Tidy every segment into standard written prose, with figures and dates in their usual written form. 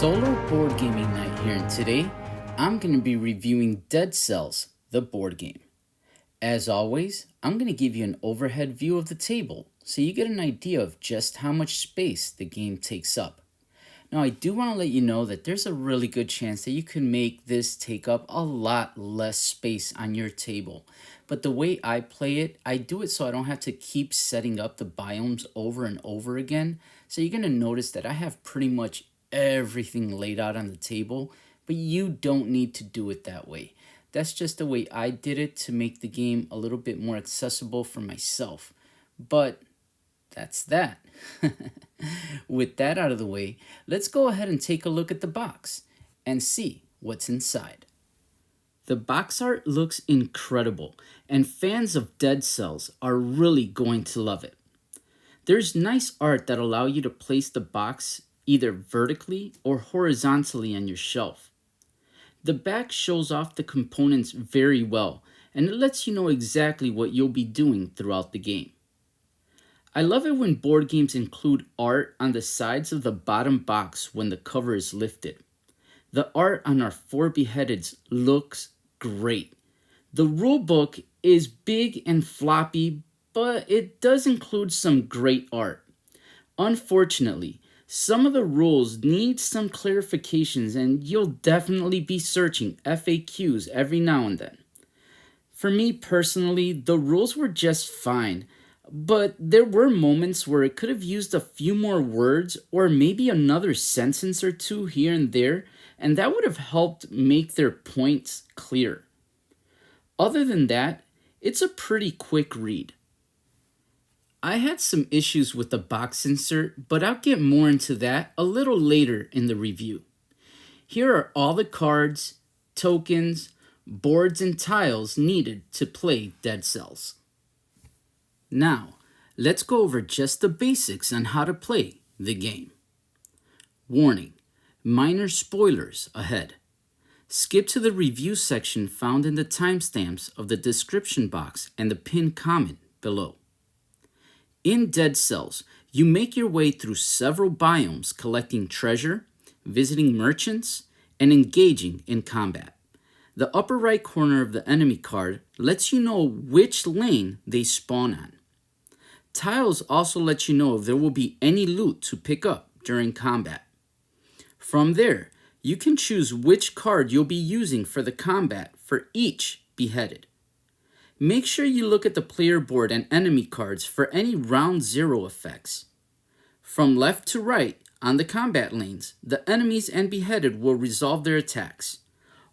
solo board gaming night here, and today I'm going to be reviewing Dead Cells, the board game. As always, I'm going to give you an overhead view of the table so you get an idea of just how much space the game takes up. Now, I do want to let you know that there's a really good chance that you can make this take up a lot less space on your table. But the way I play it, I do it so I don't have to keep setting up the biomes over and over again. So you're going to notice that I have pretty much everything laid out on the table, but you don't need to do it that way. That's just the way I did it to make the game a little bit more accessible for myself. But that's that. With that out of the way, let's go ahead and take a look at the box and see what's inside. The box art looks incredible, and fans of Dead Cells are really going to love it. There's nice art that allow you to place the box either vertically or horizontally on your shelf. The back shows off the components very well, and it lets you know exactly what you'll be doing throughout the game. I love it when board games include art on the sides of the bottom box when the cover is lifted. The art on our 4 beheadeds looks great. The rulebook is big and floppy, but it does include some great art. Unfortunately, some of the rules need some clarifications, and you'll definitely be searching FAQs every now and then. For me personally, the rules were just fine, but there were moments where it could have used a few more words or maybe another sentence or two here and there, and that would have helped make their points clear. Other than that, it's a pretty quick read. I had some issues with the box insert, but I'll get more into that a little later in the review. Here are all the cards, tokens, boards, and tiles needed to play Dead Cells. Now, let's go over just the basics on how to play the game. Warning: minor spoilers ahead. Skip to the review section found in the timestamps of the description box and the pinned comment below. In Dead Cells, you make your way through several biomes collecting treasure, visiting merchants, and engaging in combat. The upper right corner of the enemy card lets you know which lane they spawn on. Tiles also let you know if there will be any loot to pick up during combat. From there, you can choose which card you'll be using for the combat for each beheaded. Make sure you look at the player board and enemy cards for any round 0 effects. From left to right on the combat lanes, the enemies and beheaded will resolve their attacks.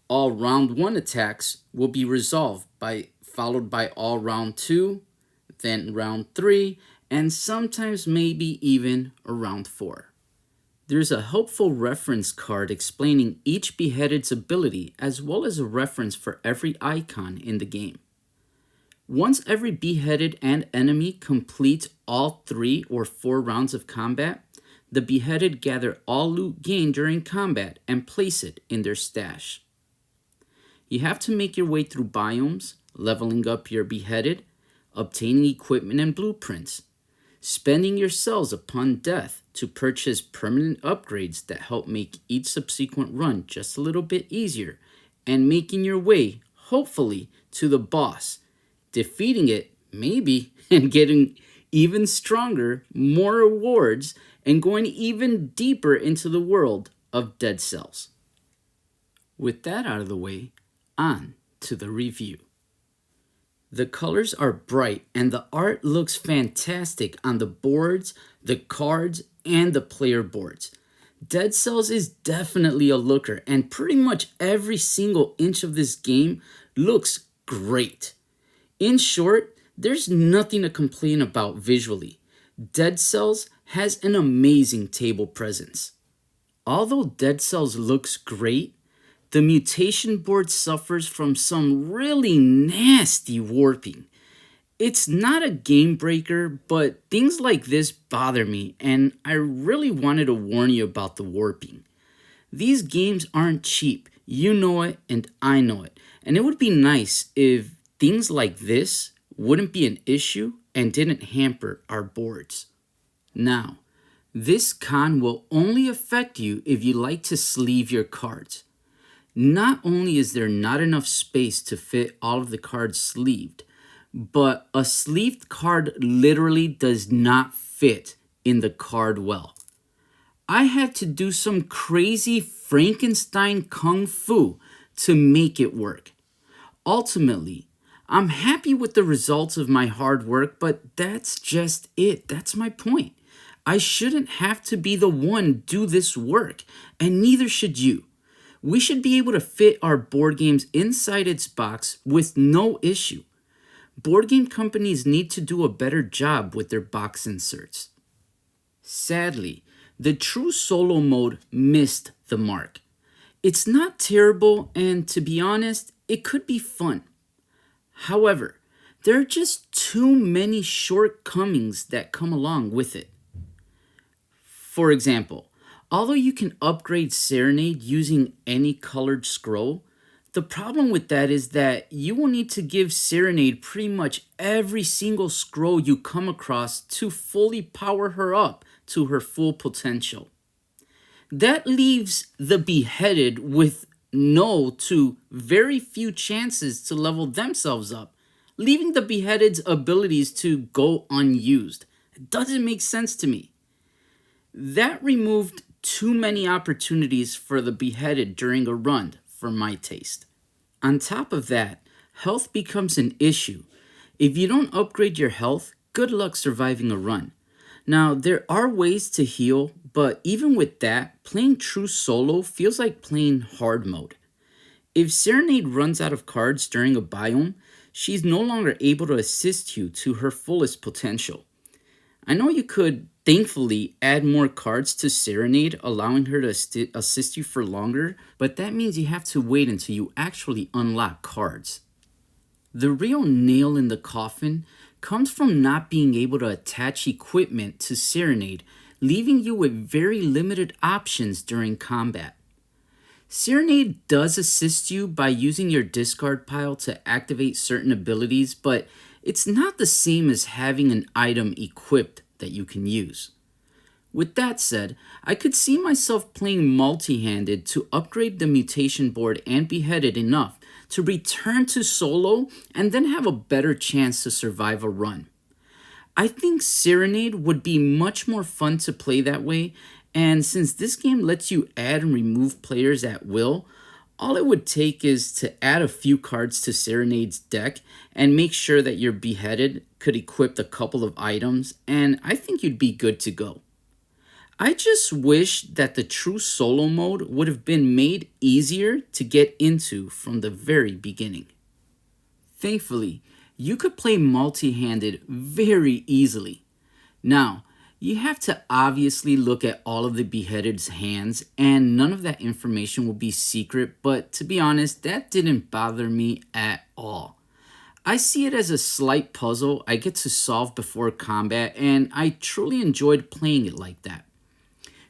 All round 1 attacks will be resolved followed by all round 2, then round 3, and sometimes maybe even around 4. There's a helpful reference card explaining each beheaded's ability as well as a reference for every icon in the game. Once every beheaded and enemy complete all 3 or 4 rounds of combat, the beheaded gather all loot gained during combat and place it in their stash. You have to make your way through biomes, leveling up your beheaded, obtaining equipment and blueprints, spending your cells upon death to purchase permanent upgrades that help make each subsequent run just a little bit easier, and making your way, hopefully, to the boss, defeating it, maybe, and getting even stronger, more rewards, and going even deeper into the world of Dead Cells. With that out of the way, on to the review. The colors are bright and the art looks fantastic on the boards, the cards, and the player boards. Dead Cells is definitely a looker, and pretty much every single inch of this game looks great. In short, there's nothing to complain about visually. Dead Cells has an amazing table presence. Although Dead Cells looks great, the mutation board suffers from some really nasty warping. It's not a game breaker, but things like this bother me, and I really wanted to warn you about the warping. These games aren't cheap, you know it and I know it, and it would be nice if things like this wouldn't be an issue and didn't hamper our boards. Now, This con will only affect you if you like to sleeve your cards. Not only is there not enough space to fit all of the cards sleeved, but a sleeved card literally does not fit in the card well. I had to do some crazy Frankenstein kung fu to make it work. Ultimately, I'm happy with the results of my hard work, but that's just it. That's my point. I shouldn't have to be the one do this work, and neither should you. We should be able to fit our board games inside its box with no issue. Board game companies need to do a better job with their box inserts. Sadly, the true solo mode missed the mark. It's not terrible, and to be honest, it could be fun. However, there are just too many shortcomings that come along with it. For example, although you can upgrade Serenade using any colored scroll, the problem with that is that you will need to give Serenade pretty much every single scroll you come across to fully power her up to her full potential. That leaves the Beheaded with no to very few chances to level themselves up, leaving the Beheaded's abilities to go unused. It doesn't make sense to me. That removed too many opportunities for the Beheaded during a run, for my taste. On top of that, health becomes an issue. If you don't upgrade your health, good luck surviving a run. Now, there are ways to heal, but even with that, playing true solo feels like playing hard mode. If Serenade runs out of cards during a biome, she's no longer able to assist you to her fullest potential. I know you could, thankfully, add more cards to Serenade, allowing her to assist you for longer, but that means you have to wait until you actually unlock cards. The real nail in the coffin comes from not being able to attach equipment to Serenade, leaving you with very limited options during combat. Serenade does assist you by using your discard pile to activate certain abilities, but it's not the same as having an item equipped that you can use. With that said, I could see myself playing multi-handed to upgrade the mutation board and Beheaded enough to return to solo and then have a better chance to survive a run. I think Serenade would be much more fun to play that way, and since this game lets you add and remove players at will, all it would take is to add a few cards to Serenade's deck and make sure that your Beheaded could equip a couple of items, and I think you'd be good to go. I just wish that the true solo mode would have been made easier to get into from the very beginning. Thankfully, you could play multi-handed very easily. Now, you have to obviously look at all of the Beheaded's hands, and none of that information will be secret, but to be honest, that didn't bother me at all. I see it as a slight puzzle I get to solve before combat, and I truly enjoyed playing it like that.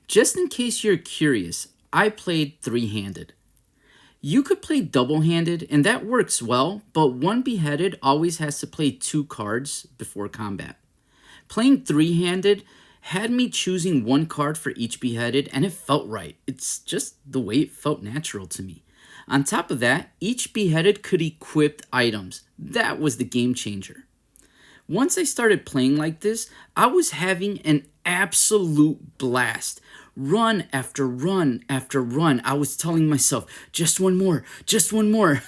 Just in case you're curious, I played three-handed. You could play double-handed, and that works well, but one Beheaded always has to play 2 cards before combat. Playing three-handed had me choosing 1 card for each Beheaded, and it felt right. It's just the way it felt natural to me. On top of that, each Beheaded could equip items. That was the game changer. Once I started playing like this, I was having an absolute blast. Run after run after run, I was telling myself, just one more, just one more.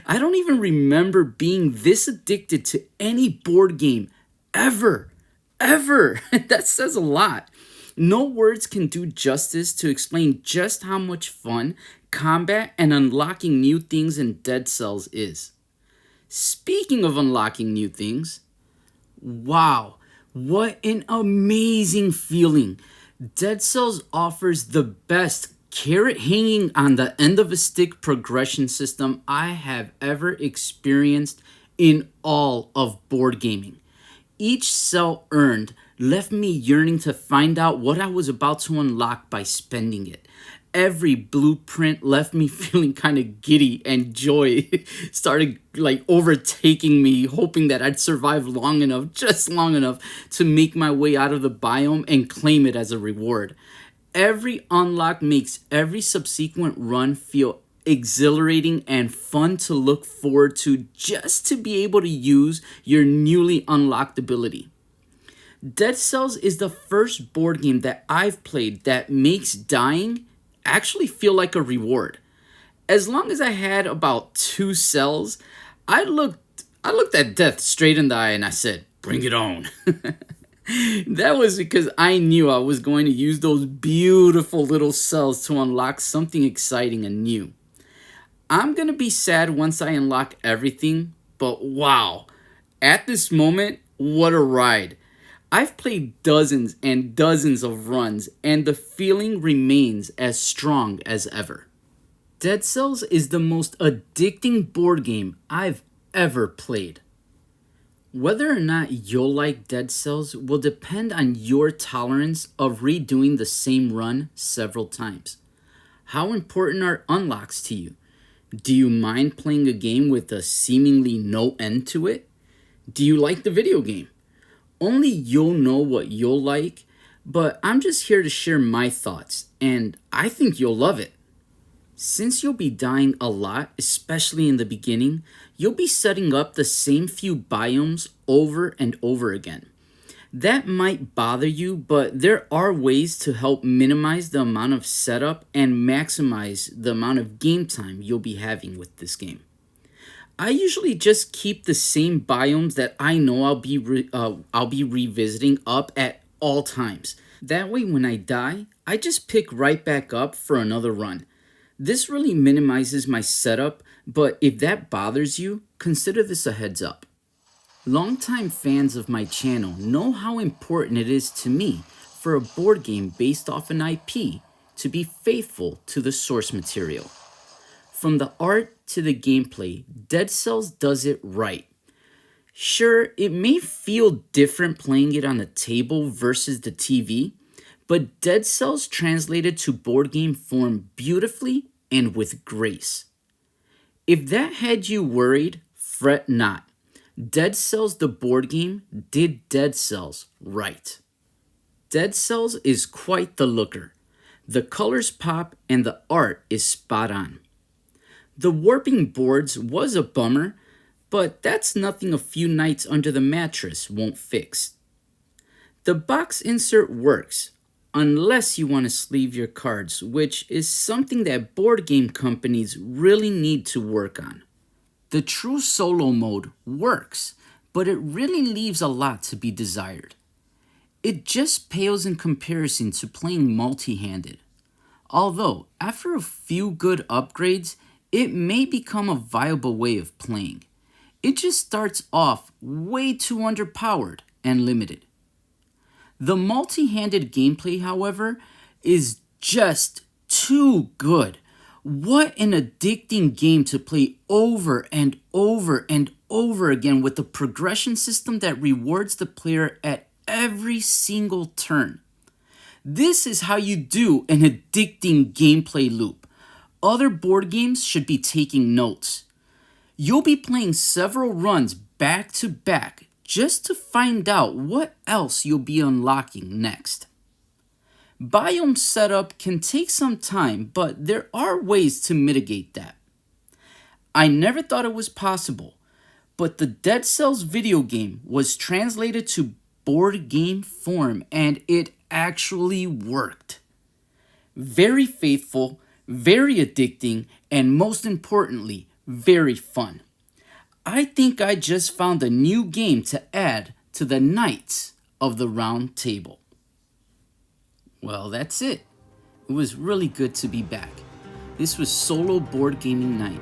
I don't even remember being this addicted to any board game ever. That says a lot. No words can do justice to explain just how much fun combat and unlocking new things in Dead Cells is. Speaking of unlocking new things, wow, what an amazing feeling. Dead Cells offers the best carrot hanging on the end of a stick progression system I have ever experienced in all of board gaming. Each cell earned left me yearning to find out what I was about to unlock by spending it. every blueprint left me feeling kind of giddy, and joy started like overtaking me, hoping that I'd survive long enough, just long enough, to make my way out of the biome and claim it as a reward. Every unlock makes every subsequent run feel exhilarating and fun to look forward to, just to be able to use your newly unlocked ability. Dead Cells is the first board game that I've played that makes dying actually feel like a reward. As long as I had about 2 cells, I looked at death straight in the eye and I said, "Bring it on." That was because I knew I was going to use those beautiful little cells to unlock something exciting and new. I'm going to be sad once I unlock everything, but wow, at this moment, what a ride. I've played dozens and dozens of runs, and the feeling remains as strong as ever. Dead Cells is the most addicting board game I've ever played. Whether or not you'll like Dead Cells will depend on your tolerance of redoing the same run several times. How important are unlocks to you? Do you mind playing a game with a seemingly no end to it? Do you like the video game? Only you'll know what you'll like, but I'm just here to share my thoughts, and I think you'll love it. Since you'll be dying a lot, especially in the beginning, you'll be setting up the same few biomes over and over again. That might bother you, but there are ways to help minimize the amount of setup and maximize the amount of game time you'll be having with this game. I usually just keep the same biomes that I know I'll be revisiting up at all times. That way when I die, I just pick right back up for another run. This really minimizes my setup, but if that bothers you, consider this a heads up. Longtime fans of my channel know how important it is to me for a board game based off an IP to be faithful to the source material. From the art to the gameplay, Dead Cells does it right. Sure, it may feel different playing it on the table versus the TV, but Dead Cells translated to board game form beautifully and with grace. If that had you worried, fret not. Dead Cells the board game did Dead Cells right. Dead Cells is quite the looker. The colors pop and the art is spot on. The warping boards was a bummer, but that's nothing a few nights under the mattress won't fix. The box insert works, unless you want to sleeve your cards, which is something that board game companies really need to work on. The true solo mode works, but it really leaves a lot to be desired. It just pales in comparison to playing multi-handed. Although, after a few good upgrades, it may become a viable way of playing. It just starts off way too underpowered and limited. The multi-handed gameplay, however, is just too good. What an addicting game to play over and over and over again with a progression system that rewards the player at every single turn. This is how you do an addicting gameplay loop. Other board games should be taking notes. You'll be playing several runs back to back just to find out what else you'll be unlocking next. Biome setup can take some time, but there are ways to mitigate that. I never thought it was possible, but the Dead Cells video game was translated to board game form and it actually worked. Very faithful, very addicting, and most importantly, very fun. I think I just found a new game to add to the Knights of the Round Table. Well, that's it. It was really good to be back. This was Solo Board Gaming Night.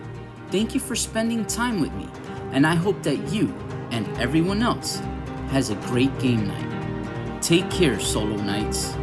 Thank you for spending time with me, and I hope that you and everyone else has a great game night. Take care, Solo Knights.